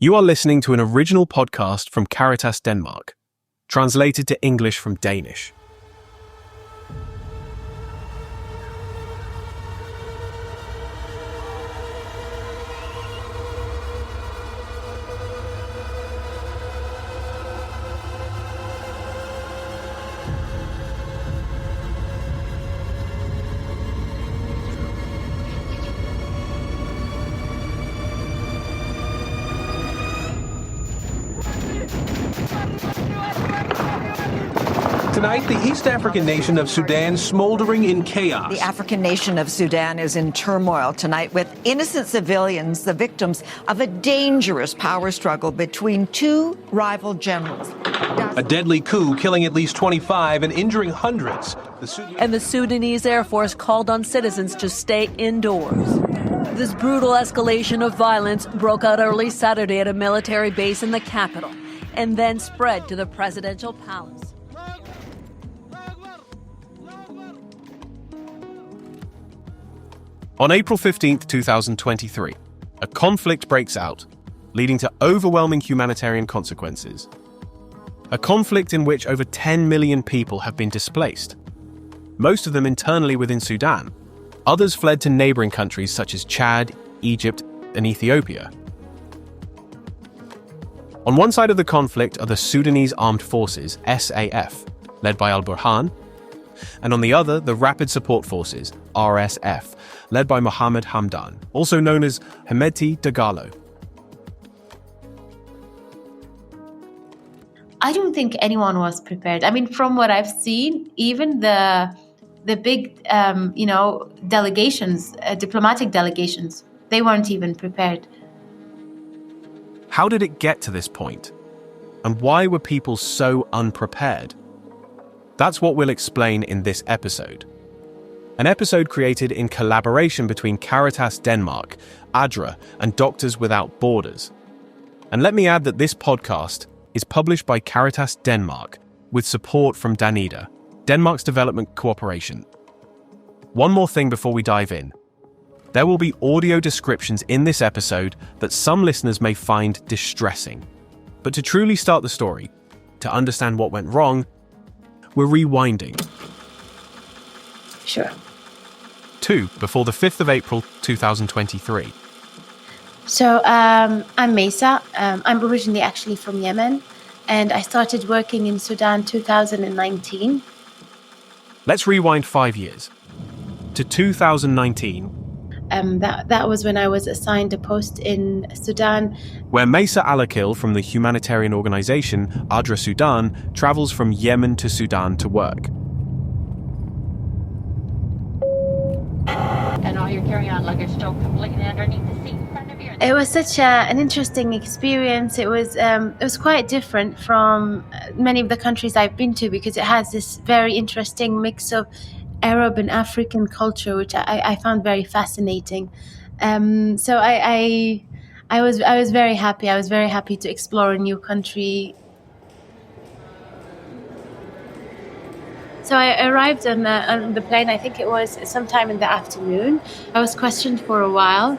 You are listening to an original podcast from Caritas Denmark, translated to English from Danish. Tonight, the East African nation of Sudan smoldering in chaos. The African nation of Sudan is in turmoil tonight with innocent civilians, the victims of a dangerous power struggle between two rival generals. A deadly coup killing at least 25 and injuring hundreds. And the Sudanese Air Force called on citizens to stay indoors. This brutal escalation of violence broke out early Saturday at a military base in the capital and then spread to the presidential palace. On April 15, 2023, a conflict breaks out, leading to overwhelming humanitarian consequences. A conflict in which over 10 million people have been displaced, most of them internally within Sudan. Others fled to neighboring countries such as Chad, Egypt, and Ethiopia. On one side of the conflict are the Sudanese Armed Forces, SAF, led by Al-Burhan, and on the other, the Rapid Support Forces, RSF, led by Mohammed Hamdan, also known as Hemedti Dagalo. I don't think anyone was prepared. I mean, from what I've seen, even the big, delegations, diplomatic delegations, they weren't even prepared. How did it get to this point? And why were people so unprepared? That's what we'll explain in this episode. An episode created in collaboration between Caritas Denmark, ADRA, and Doctors Without Borders. And let me add that this podcast is published by Caritas Denmark with support from Danida, Denmark's development cooperation. One more thing before we dive in. There will be audio descriptions in this episode that some listeners may find distressing. But to truly start the story, to understand what went wrong, we're rewinding. Sure. Before the 5th of April, 2023. So I'm Maysa. I'm originally actually from Yemen, and I started working in Sudan 2019. Let's rewind 5 years. To 2019. That was when I was assigned a post in Sudan, where Maysa Alaqil from the humanitarian organization ADRA Sudan travels from Yemen to Sudan to work. And all your carry-on luggage still completely underneath the seat in front of you. It was such an interesting experience. It was quite different from many of the countries I've been to because it has this very interesting mix of Arab and African culture, which I found very fascinating. So I was very happy. I was very happy to explore a new country. So I arrived on the plane. I think it was sometime in the afternoon. I was questioned for a while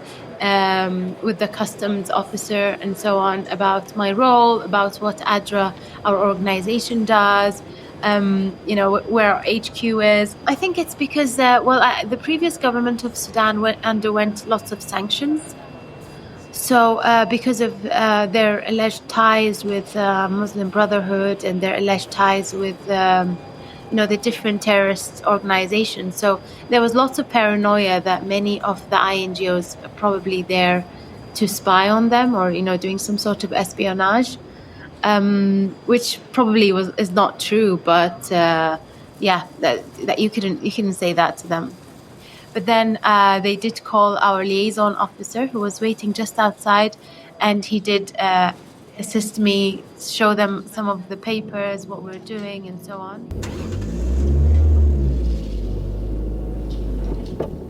with the customs officer and so on about my role, about what ADRA, our organization, does. Where our HQ is. I think it's because, the previous government of Sudan underwent lots of sanctions. So because of their alleged ties with Muslim Brotherhood and their alleged ties with, the different terrorist organizations. So there was lots of paranoia that many of the INGOs are probably there to spy on them or, doing some sort of espionage. Which probably is not true, but that you couldn't say that to them. But then they did call our liaison officer, who was waiting just outside, and he did assist me, show them some of the papers, what we're doing, and so on.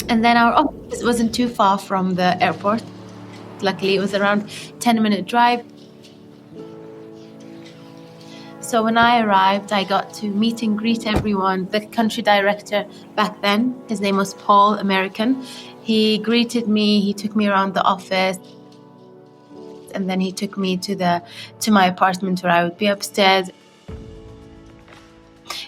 And then our office wasn't too far from the airport. Luckily, it was around 10-minute drive. So when I arrived, I got to meet and greet everyone. The country director back then, his name was Paul, American. He greeted me, he took me around the office. and then he took me to my apartment where I would be upstairs.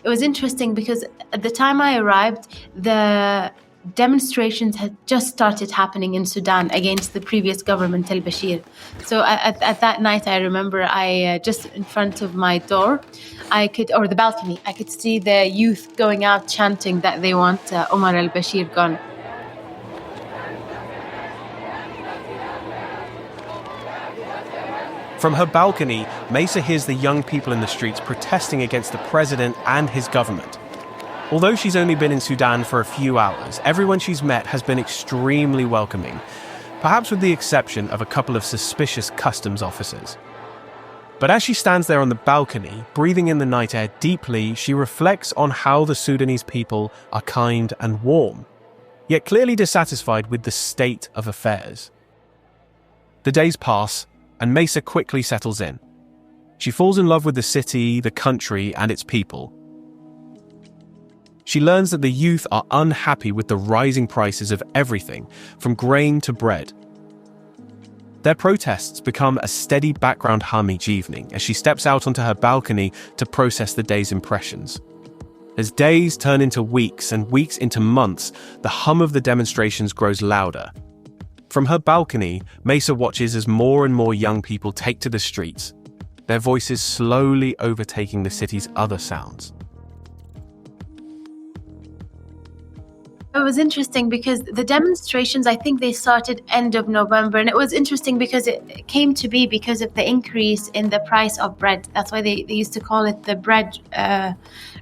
It was interesting because at the time I arrived, the demonstrations had just started happening in Sudan against the previous government, al-Bashir. So at that night, I remember I just in front of my door, or the balcony, I could see the youth going out chanting that they want Omar al-Bashir gone. From her balcony, Maysa hears the young people in the streets protesting against the president and his government. Although she's only been in Sudan for a few hours, everyone she's met has been extremely welcoming, perhaps with the exception of a couple of suspicious customs officers. But as she stands there on the balcony, breathing in the night air deeply, she reflects on how the Sudanese people are kind and warm, yet clearly dissatisfied with the state of affairs. The days pass, and Maysa quickly settles in. She falls in love with the city, the country, and its people. She learns that the youth are unhappy with the rising prices of everything, from grain to bread. Their protests become a steady background hum each evening as she steps out onto her balcony to process the day's impressions. As days turn into weeks and weeks into months, the hum of the demonstrations grows louder. From her balcony, Maysa watches as more and more young people take to the streets, their voices slowly overtaking the city's other sounds. It was interesting because the demonstrations, I think they started end of November. And it was interesting because it came to be because of the increase in the price of bread. That's why they used to call it the bread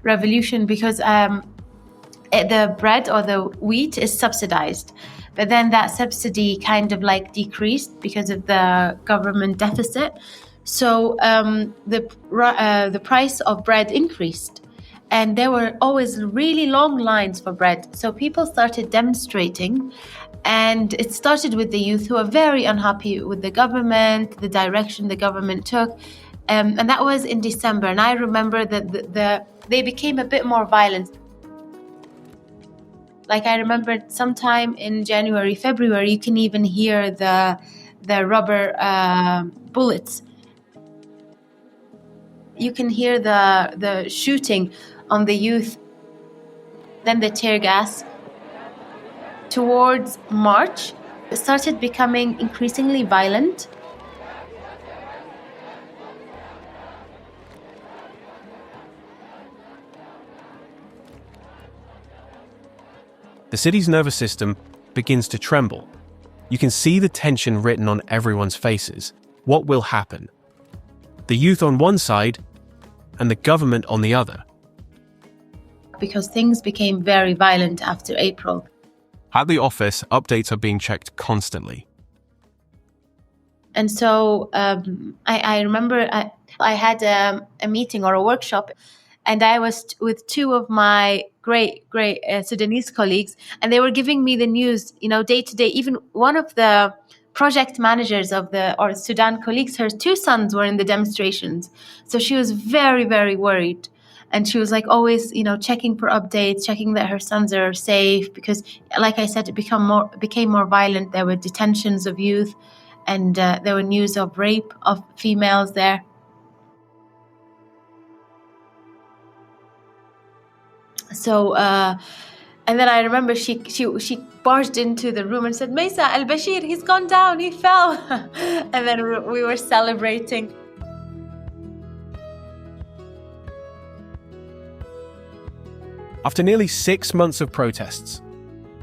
revolution, because the bread or the wheat is subsidized. But then that subsidy kind of like decreased because of the government deficit. So the price of bread increased. And there were always really long lines for bread. So people started demonstrating. And it started with the youth who are very unhappy with the government, the direction the government took. And that was in December. And I remember that they became a bit more violent. Like I remember sometime in January, February, you can even hear the rubber bullets. You can hear the shooting on the youth, then the tear gas. Towards March, it started becoming increasingly violent. The city's nervous system begins to tremble. You can see the tension written on everyone's faces. What will happen? The youth on one side and the government on the other. Because things became very violent after April. At the office, updates are being checked constantly. And so I remember I had a meeting or a workshop, and I was with two of my great Sudanese colleagues, and they were giving me the news, day to day. Even one of the project managers of our Sudan colleagues, her two sons were in the demonstrations. So she was very, very worried. And she was like always, checking for updates, checking that her sons are safe, because like I said, it became more violent. There were detentions of youth, and there were news of rape of females there. So, and then I remember she barged into the room and said, "Maysa, al-Bashir, he's gone down, he fell." And then we were celebrating. After nearly 6 months of protests,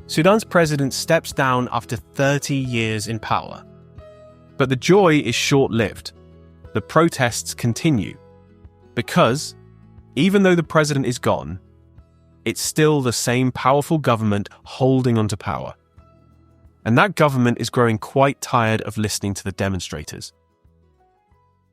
Sudan's president steps down after 30 years in power. But the joy is short-lived. The protests continue. Because, even though the president is gone, it's still the same powerful government holding onto power. And that government is growing quite tired of listening to the demonstrators.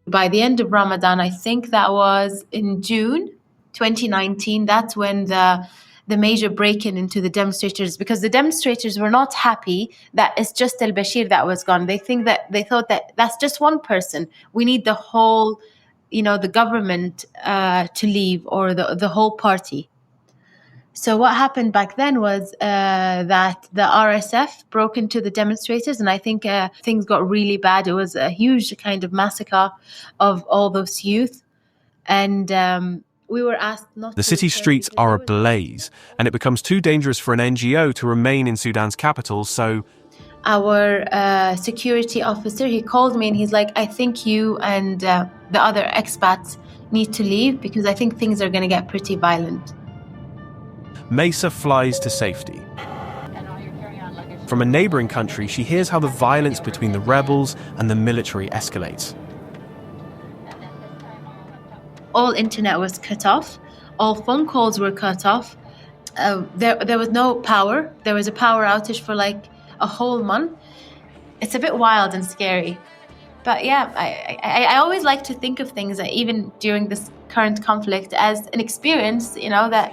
By the end of Ramadan, I think that was in June 2019, that's when the major break-in into the demonstrators, because the demonstrators were not happy that it's just al-Bashir that was gone. They thought that that's just one person. We need the whole, the government to leave, or the whole party. So what happened back then was that the RSF broke into the demonstrators, and I think things got really bad. It was a huge kind of massacre of all those youth, and we were asked not to. The city streets are ablaze, and it becomes too dangerous for an NGO to remain in Sudan's capital, so our security officer, he called me and he's like, I think you and the other expats need to leave because I think things are going to get pretty violent. Maysa flies to safety. From a neighboring country, she hears how the violence between the rebels and the military escalates. All internet was cut off. All phone calls were cut off. There was no power. There was a power outage for like a whole month. It's a bit wild and scary. But yeah, I always like to think of things, even during this current conflict, as an experience, that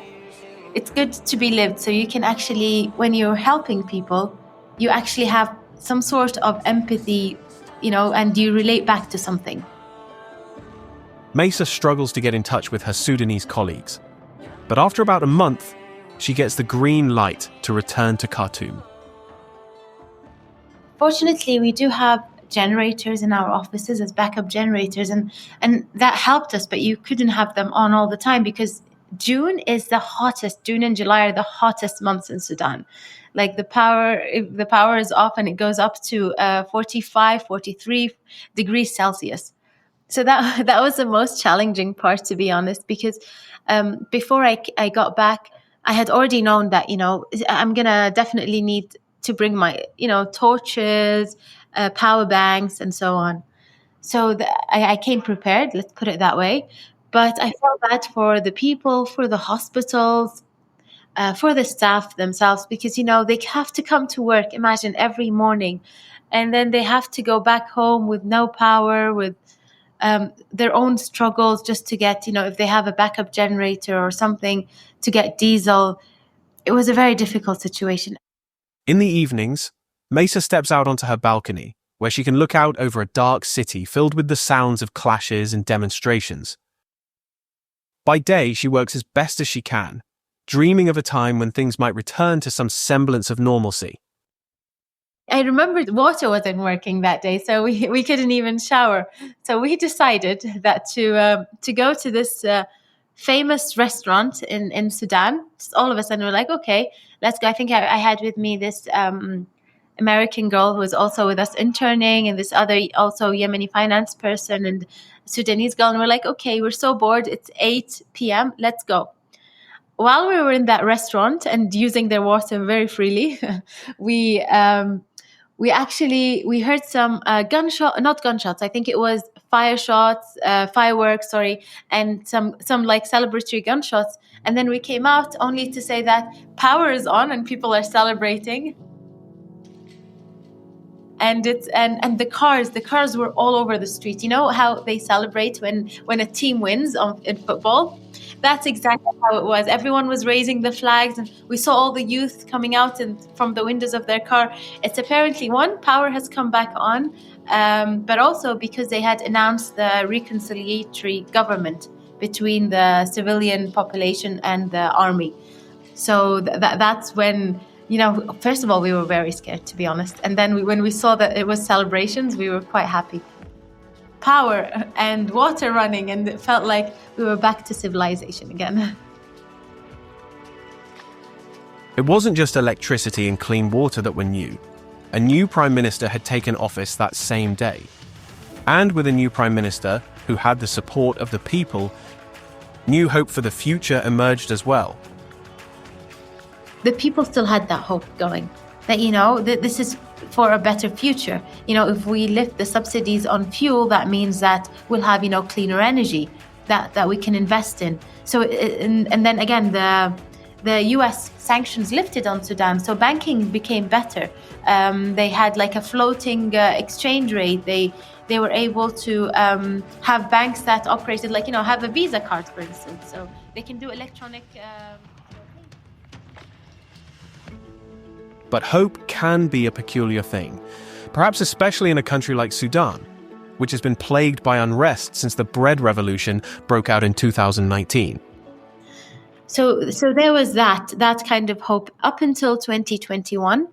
it's good to be lived. So you can actually, when you're helping people, you actually have some sort of empathy, and you relate back to something. Maysa struggles to get in touch with her Sudanese colleagues. But after about a month, she gets the green light to return to Khartoum. Fortunately, we do have generators in our offices as backup generators, and that helped us, but you couldn't have them on all the time because June and July are the hottest months in Sudan. Like the power is off and it goes up to 45, 43 degrees Celsius. So that was the most challenging part, to be honest, because before I got back, I had already known that, I'm going to definitely need to bring my, torches, power banks, and so on. So I came prepared, let's put it that way. But I felt bad for the people, for the hospitals, for the staff themselves, because, they have to come to work, imagine, every morning. And then they have to go back home with no power, with their own struggles just to get, if they have a backup generator or something, to get diesel. It was a very difficult situation. In the evenings, Maysa steps out onto her balcony, where she can look out over a dark city filled with the sounds of clashes and demonstrations. By day, she works as best as she can, dreaming of a time when things might return to some semblance of normalcy. I remember the water wasn't working that day, so we couldn't even shower. So we decided that to go to this famous restaurant in Sudan. Just all of us, and we're like, okay, let's go. I think I had with me this American girl who was also with us interning, and this other also Yemeni finance person and Sudanese girl. And we're like, okay, we're so bored. It's 8 p.m. Let's go. While we were in that restaurant and using their water very freely, we heard some not gunshots. I think it was fireworks, and some like celebratory gunshots. And then we came out only to say that power is on and people are celebrating. And the cars were all over the street. You know how they celebrate when a team wins in football? That's exactly how it was. Everyone was raising the flags, and we saw all the youth coming out from the windows of their car. It's apparently, one, power has come back on, but also because they had announced the reconciliatory government between the civilian population and the army. So that's when, first of all, we were very scared, to be honest. And then when we saw that it was celebrations, we were quite happy. Power and water running, and it felt like we were back to civilization again. It wasn't just electricity and clean water that were new. A new prime minister had taken office that same day. And with a new prime minister who had the support of the people, new hope for the future emerged as well. The people still had that hope going, that, that this is for a better future. If we lift the subsidies on fuel, that means that we'll have, cleaner energy that we can invest in. So, and then again, the US sanctions lifted on Sudan, so banking became better. They had like a floating exchange rate. They were able to have banks that operated like, have a Visa card, for instance. So they can do electronic... But hope can be a peculiar thing, perhaps especially in a country like Sudan, which has been plagued by unrest since the bread revolution broke out in 2019. So there was that kind of hope up until 2021.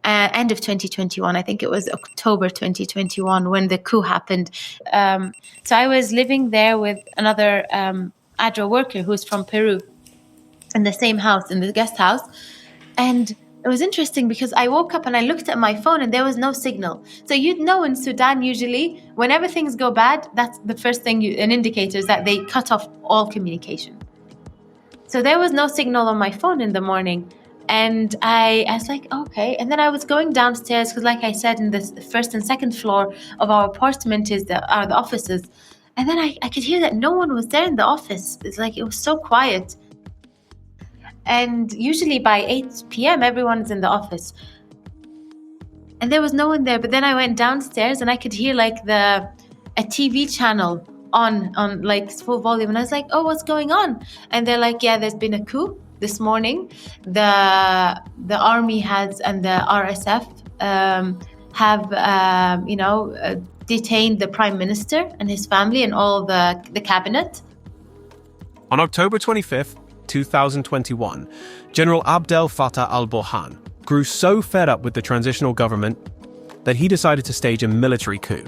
End of 2021, I think it was October 2021 when the coup happened. So I was living there with another ADRA worker who's from Peru in the same house, in the guest house. And it was interesting because I woke up and I looked at my phone and there was no signal. So you'd know in Sudan, usually, whenever things go bad, that's the first thing, an indicator is that they cut off all communication. So there was no signal on my phone in the morning. And I was like, okay. And then I was going downstairs because, like I said, in the first and second floor of our apartment are the offices. And then I could hear that no one was there in the office. It's like it was so quiet. And usually by 8 p.m., everyone's in the office. And there was no one there. But then I went downstairs and I could hear like a TV channel on like full volume. And I was like, oh, what's going on? And they're like, yeah, there's been a coup this morning. The army has and the RSF have detained the prime minister and his family and all the cabinet. On October 25th, 2021, General Abdel Fattah al-Burhan grew so fed up with the transitional government that he decided to stage a military coup.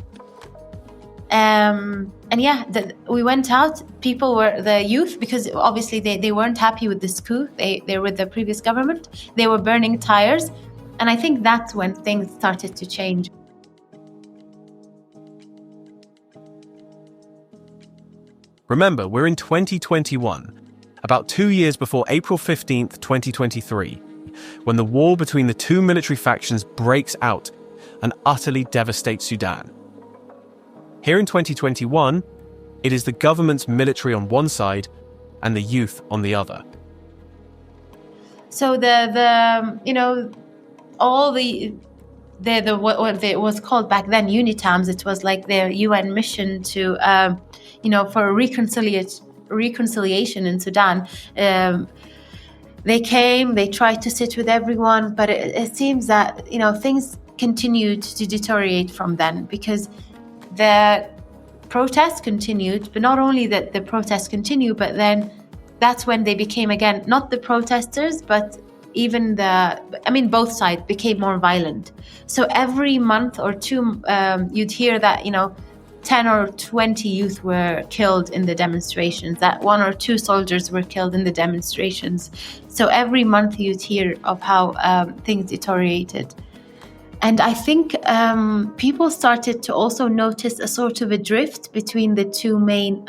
We went out. People were the youth, because obviously they weren't happy with this coup. They were with the previous government. They were burning tires. And I think that's when things started to change. Remember, we're in 2021, about 2 years before April 15th, 2023, when the war between the two military factions breaks out and utterly devastates Sudan. Here in 2021, it is the government's military on one side and the youth on the other. So what it was called back then, UNITAMS, it was like their UN mission to for reconciliation in Sudan. They came, they tried to sit with everyone, but it seems that things continued to deteriorate from then, because the protests continued. But not only that the protests continued, but then that's when they became, again, not the protesters, but even both sides became more violent. So every month or two, you'd hear that 10 or 20 youth were killed in the demonstrations, that 1 or 2 soldiers were killed in the demonstrations. So every month you'd hear of how things deteriorated. And I think people started to also notice a sort of a drift between the two main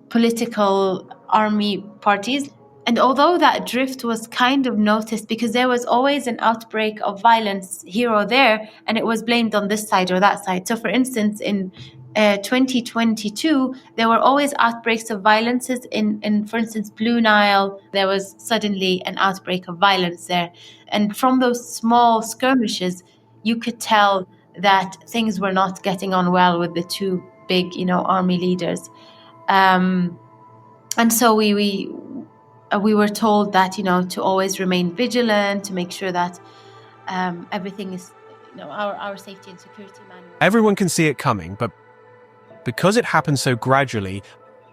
political army parties. And although that drift was kind of noticed, because there was always an outbreak of violence here or there, and it was blamed on this side or that side. So for instance, in 2022, there were always outbreaks of violences in, for instance, Blue Nile. There was suddenly an outbreak of violence there. And from those small skirmishes, you could tell that things were not getting on well with the two big, army leaders. And so we were told that, to always remain vigilant, to make sure that everything is, our safety and security manual. Everyone can see it coming, but because it happens so gradually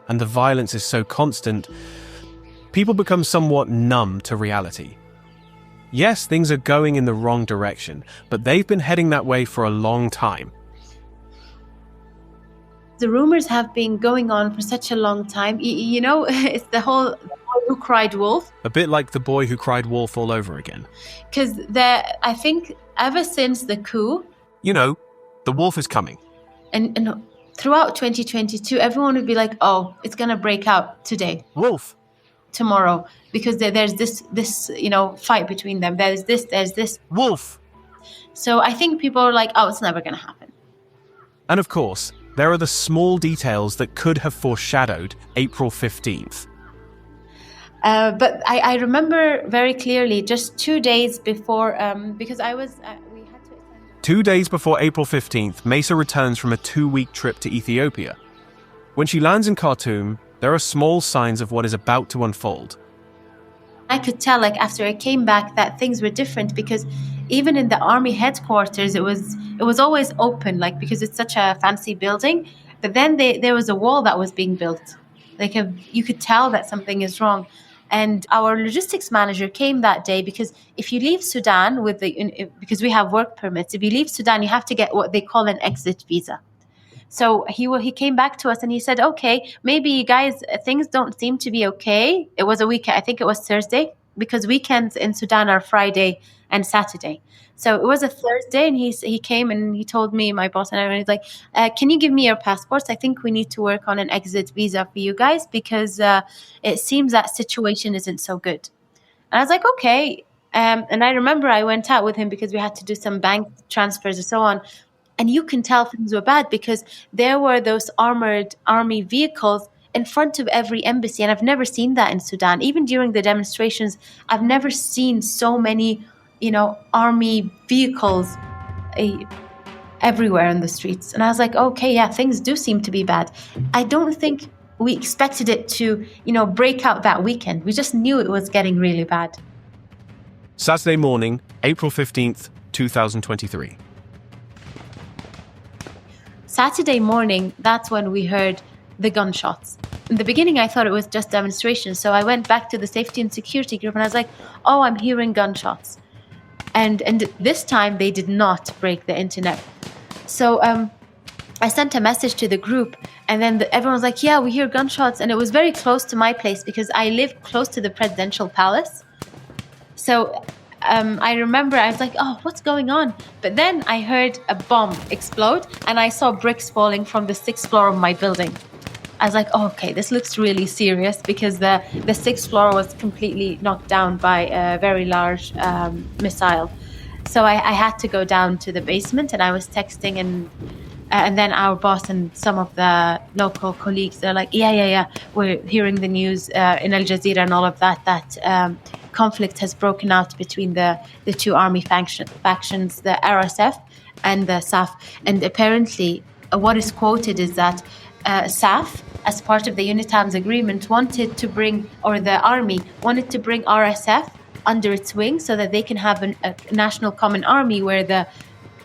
and the violence is so constant, people become somewhat numb to reality. Yes, things are going in the wrong direction, but they've been heading that way for a long time. The rumors have been going on for such a long time. It's the whole boy who cried wolf. A bit like the boy who cried wolf all over again. Because I think ever since the coup... the wolf is coming. And throughout 2022, everyone would be like, oh, it's going to break out today. Wolf. Tomorrow. Because there's this fight between them. There's this. Wolf. So I think people are like, oh, it's never going to happen. And of course, there are the small details that could have foreshadowed April 15th. But I remember very clearly, just 2 days before, because we had to... 2 days before April 15th, Maysa returns from a 2-week trip to Ethiopia. When she lands in Khartoum, there are small signs of what is about to unfold. I could tell, after I came back, that things were different, because even in the army headquarters, it was always open, because it's such a fancy building. But then there was a wall that was being built. You could tell that something is wrong. And our logistics manager came that day because if you leave Sudan because we have work permits, if you leave Sudan, you have to get what they call an exit visa. So he came back to us and he said, okay, maybe you guys, things don't seem to be okay. It was a weekend. I think it was Thursday, because weekends in Sudan are Friday and Saturday. So it was a Thursday, and he came and he told me, my boss and I, he's like, can you give me your passports? I think we need to work on an exit visa for you guys because it seems that situation isn't so good. And I was like, okay. And I remember I went out with him because we had to do some bank transfers and so on. And you can tell things were bad because there were those armored army vehicles in front of every embassy. And I've never seen that in Sudan. Even during the demonstrations, I've never seen so many, army vehicles everywhere in the streets. And I was like, okay, yeah, things do seem to be bad. I don't think we expected it to, break out that weekend. We just knew it was getting really bad. Saturday morning, April 15th, 2023. Saturday morning, that's when we heard the gunshots. In the beginning, I thought it was just demonstrations. So I went back to the safety and security group and I was like, oh, I'm hearing gunshots. And this time they did not break the internet. So I sent a message to the group and then everyone was like, yeah, we hear gunshots. And it was very close to my place because I live close to the presidential palace. So I remember I was like, oh, what's going on? But then I heard a bomb explode and I saw bricks falling from the 6th floor of my building. I was like, oh, okay, this looks really serious because the 6th floor was completely knocked down by a very large missile. So I had to go down to the basement and I was texting and then our boss and some of the local colleagues, they're like, yeah, we're hearing the news in Al Jazeera and all of that conflict has broken out between the two army factions, the RSF and the SAF. And apparently what is quoted is that SAF, as part of the UNITAM's agreement, the army wanted to bring RSF under its wing so that they can have a national common army where the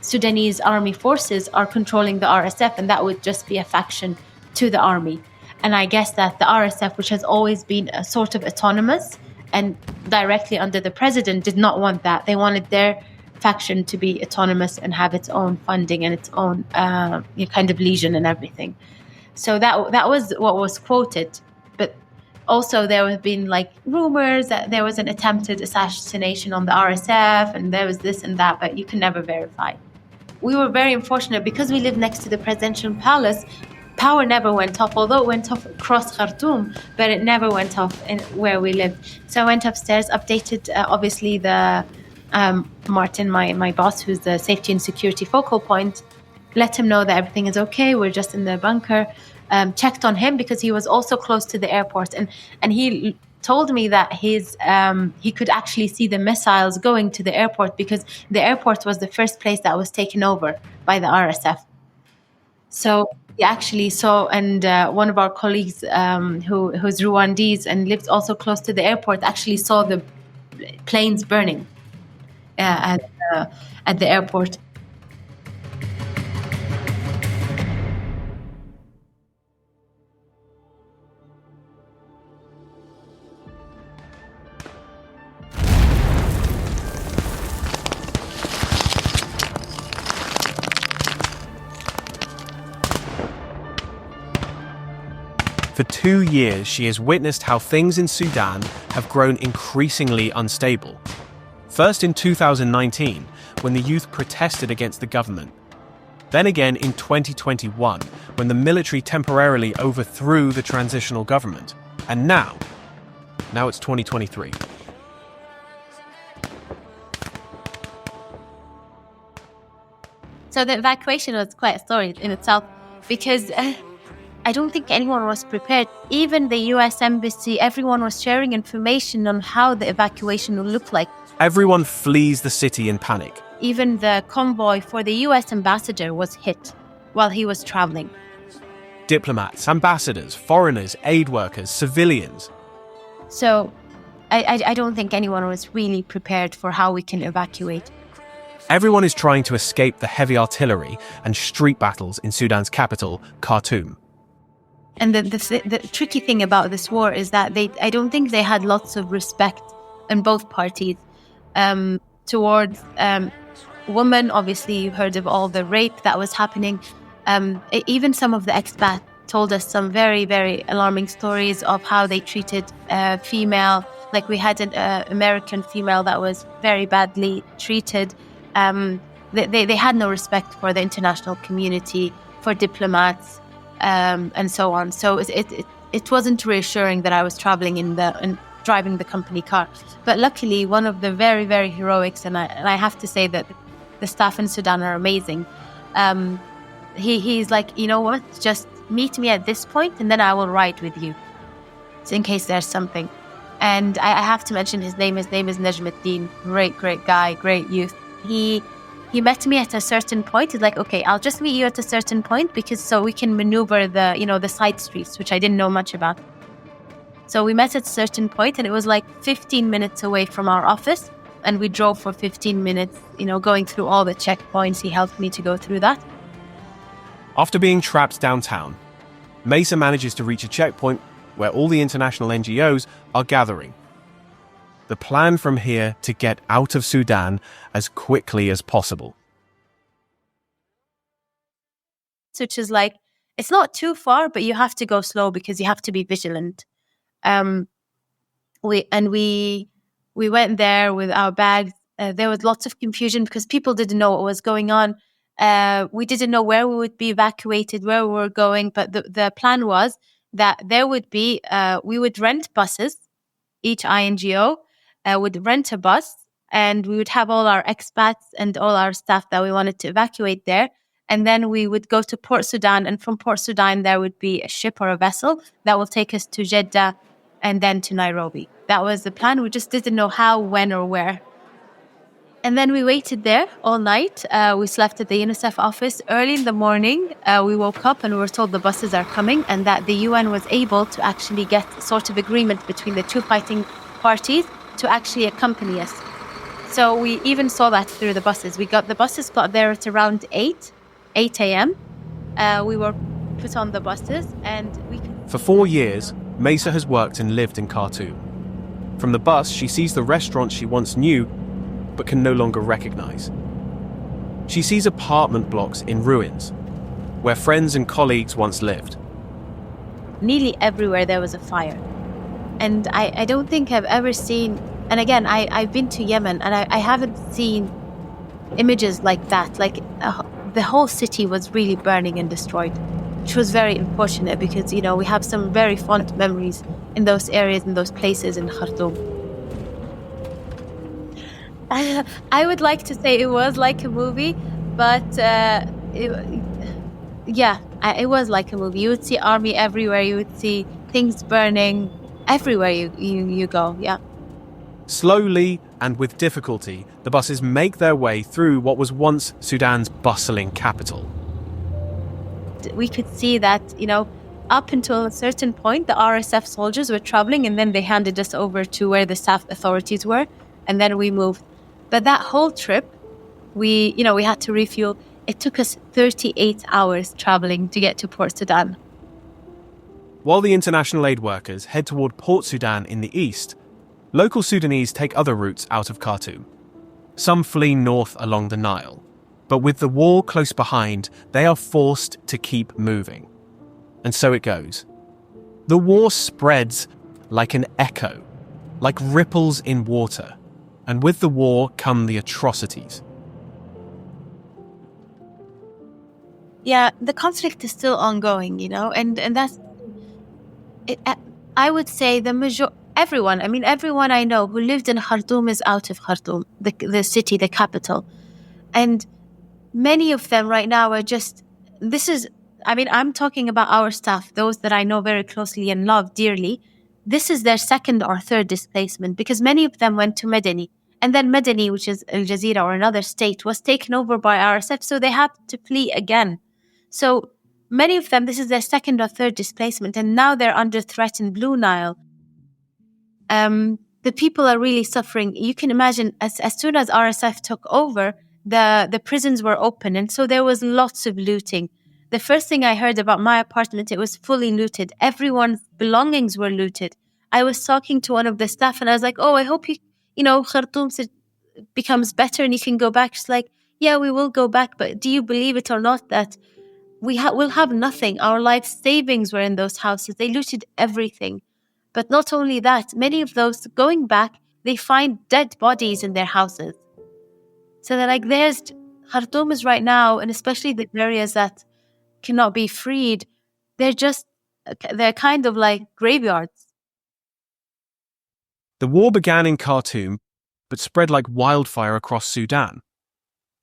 Sudanese army forces are controlling the RSF, and that would just be a faction to the army. And I guess that the RSF, which has always been a sort of autonomous and directly under the president, did not want that. They wanted their faction to be autonomous and have its own funding and its own kind of legion and everything. So that was what was quoted. But also there have been rumors that there was an attempted assassination on the RSF and there was this and that, but you can never verify. We were very unfortunate because we live next to the presidential palace. Power never went off, although it went off across Khartoum, but it never went off where we live. So I went upstairs, updated obviously the Martin, my boss, who's the safety and security focal point, let him know that everything is okay. We're just in the bunker. Checked on him because he was also close to the airport, and he told me that he could actually see the missiles going to the airport because the airport was the first place that was taken over by the RSF. So he actually saw, and one of our colleagues who's Rwandese and lives also close to the airport actually saw the planes burning at the airport. For 2 years, she has witnessed how things in Sudan have grown increasingly unstable. First in 2019, when the youth protested against the government. Then again in 2021, when the military temporarily overthrew the transitional government. And now it's 2023. So the evacuation was quite a story in itself because I don't think anyone was prepared. Even the US embassy, everyone was sharing information on how the evacuation would look like. Everyone flees the city in panic. Even the convoy for the US ambassador was hit while he was traveling. Diplomats, ambassadors, foreigners, aid workers, civilians. So I don't think anyone was really prepared for how we can evacuate. Everyone is trying to escape the heavy artillery and street battles in Sudan's capital, Khartoum. And the tricky thing about this war is that I don't think they had lots of respect in both parties towards women. Obviously, you heard of all the rape that was happening. Even some of the expats told us some very, very alarming stories of how they treated female. Like we had an American female that was very badly treated. They had no respect for the international community, for diplomats, and so on. So it wasn't reassuring that I was traveling and driving the company car. But luckily, one of the very, very heroics, and I have to say that the staff in Sudan are amazing. He's like, you know what, just meet me at this point and then I will ride with you, so in case there's something. And I have to mention his name. His name is Najmuddin. Great guy, great youth. He met me at a certain point. He's like, okay, I'll just meet you at a certain point so we can maneuver the side streets, which I didn't know much about. So we met at a certain point, and it was like 15 minutes away from our office. And we drove for 15 minutes, going through all the checkpoints. He helped me to go through that. After being trapped downtown, Maysa manages to reach a checkpoint where all the international NGOs are gathering. The plan from here to get out of Sudan as quickly as possible. Which is like, it's not too far, but you have to go slow because you have to be vigilant. We went there with our bags. There was lots of confusion because people didn't know what was going on. We didn't know where we would be evacuated, where we were going. But the plan was that there would be, we would rent buses. Each INGO would rent a bus, and we would have all our expats and all our staff that we wanted to evacuate there. And then we would go to Port Sudan, and from Port Sudan, there would be a ship or a vessel that will take us to Jeddah and then to Nairobi. That was the plan. We just didn't know how, when, or where. And then we waited there all night. We slept at the UNICEF office. Early in the morning, we woke up and we were told the buses are coming, and that the UN was able to actually get a sort of agreement between the two fighting parties to actually accompany us. So we even saw that through the buses. We got the buses got there at around 8 a.m. We were put on the buses, and we could... For 4 years, Maysa has worked and lived in Khartoum. From the bus, she sees the restaurant she once knew but can no longer recognize. She sees apartment blocks in ruins, where friends and colleagues once lived. Nearly everywhere there was a fire. And I don't think I've ever seen... And again, I've been to Yemen, and I haven't seen images like that. Like, the whole city was really burning and destroyed, which was very unfortunate because, we have some very fond memories in those areas, in those places in Khartoum. I would like to say it was like a movie, but it was like a movie. You would see army everywhere. You would see things burning everywhere you go, yeah. Slowly and with difficulty, the buses make their way through what was once Sudan's bustling capital. We could see that, up until a certain point, the RSF soldiers were traveling, and then they handed us over to where the staff authorities were, and then we moved. But that whole trip, we had to refuel. It took us 38 hours traveling to get to Port Sudan. While the international aid workers head toward Port Sudan in the east, local Sudanese take other routes out of Khartoum. Some flee north along the Nile, but with the war close behind, they are forced to keep moving. And so it goes. The war spreads like an echo, like ripples in water. And with the war come the atrocities. Yeah, the conflict is still ongoing, and that's it. I would say everyone I know who lived in Khartoum is out of Khartoum, the city, the capital. And many of them right now are I'm talking about our staff, those that I know very closely and love dearly. This is their second or third displacement because many of them went to Medani. And then Medani, which is Al Jazeera or another state, was taken over by RSF, so they had to flee again. So many of them, this is their second or third displacement, and now they're under threat in Blue Nile. The people are really suffering. You can imagine, as soon as RSF took over, the prisons were open, and so there was lots of looting. The first thing I heard about my apartment, it was fully looted. Everyone's belongings were looted. I was talking to one of the staff and I was like, oh, I hope Khartoum becomes better and you can go back. She's like, yeah, we will go back. But do you believe it or not that we'll have nothing? Our life savings were in those houses. They looted everything. But not only that, many of those going back, they find dead bodies in their houses. So they're like, there's Khartoum is right now, and especially the areas that cannot be freed, they're kind of like graveyards. The war began in Khartoum, but spread like wildfire across Sudan.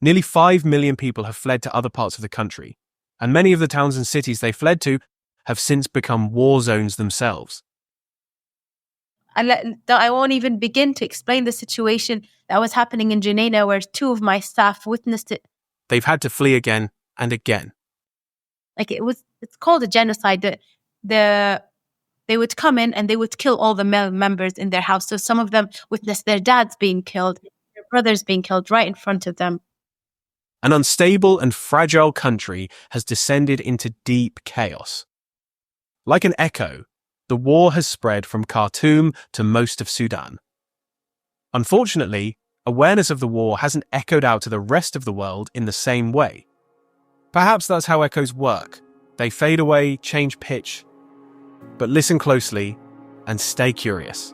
Nearly 5 million people have fled to other parts of the country, and many of the towns and cities they fled to have since become war zones themselves. I won't even begin to explain the situation that was happening in Junaina, where 2 of my staff witnessed it. They've had to flee again and again. Like it's called a genocide. They would come in and they would kill all the male members in their house. So some of them witnessed their dads being killed, their brothers being killed right in front of them. An unstable and fragile country has descended into deep chaos. Like an echo, the war has spread from Khartoum to most of Sudan. Unfortunately, awareness of the war hasn't echoed out to the rest of the world in the same way. Perhaps that's how echoes work. They fade away, change pitch. But listen closely and stay curious.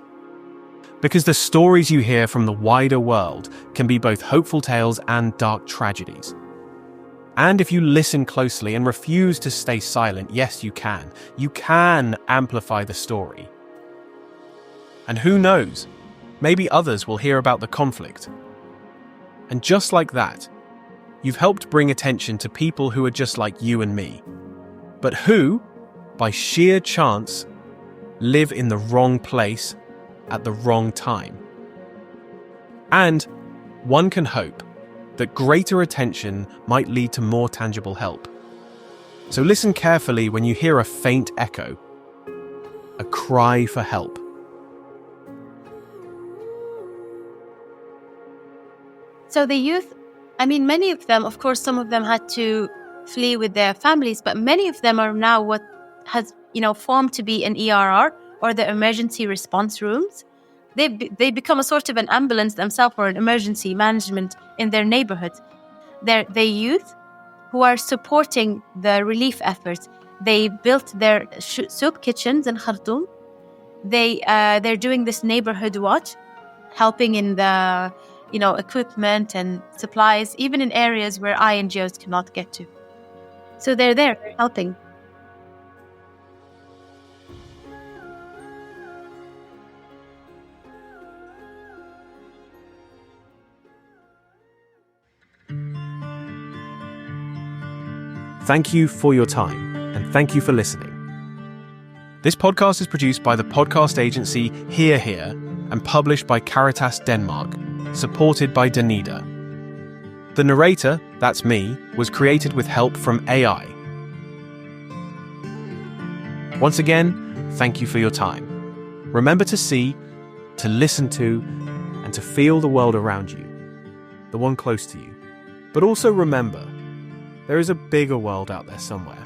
Because the stories you hear from the wider world can be both hopeful tales and dark tragedies. And if you listen closely and refuse to stay silent, yes, you can. You can amplify the story. And who knows, maybe others will hear about the conflict. And just like that, you've helped bring attention to people who are just like you and me, but who, by sheer chance, live in the wrong place at the wrong time. And one can hope that greater attention might lead to more tangible help. So listen carefully when you hear a faint echo, a cry for help. So the youth, many of them, of course, some of them had to flee with their families, but many of them are now what has, formed to be an ERR, or the emergency response rooms. They become a sort of an ambulance themselves, or an emergency management in their neighborhoods. They're the youth who are supporting the relief efforts. They built their soup kitchens in Khartoum. They're doing this neighborhood watch, helping in the equipment and supplies, even in areas where INGOs cannot get to. So they're there, they're helping. Thank you for your time, and thank you for listening. This podcast is produced by the podcast agency hearHEAR and published by Caritas Denmark, supported by Danida. The narrator, that's me, was created with help from AI. Once again, thank you for your time. Remember to see, to listen to, and to feel the world around you, the one close to you. But also remember, there is a bigger world out there somewhere.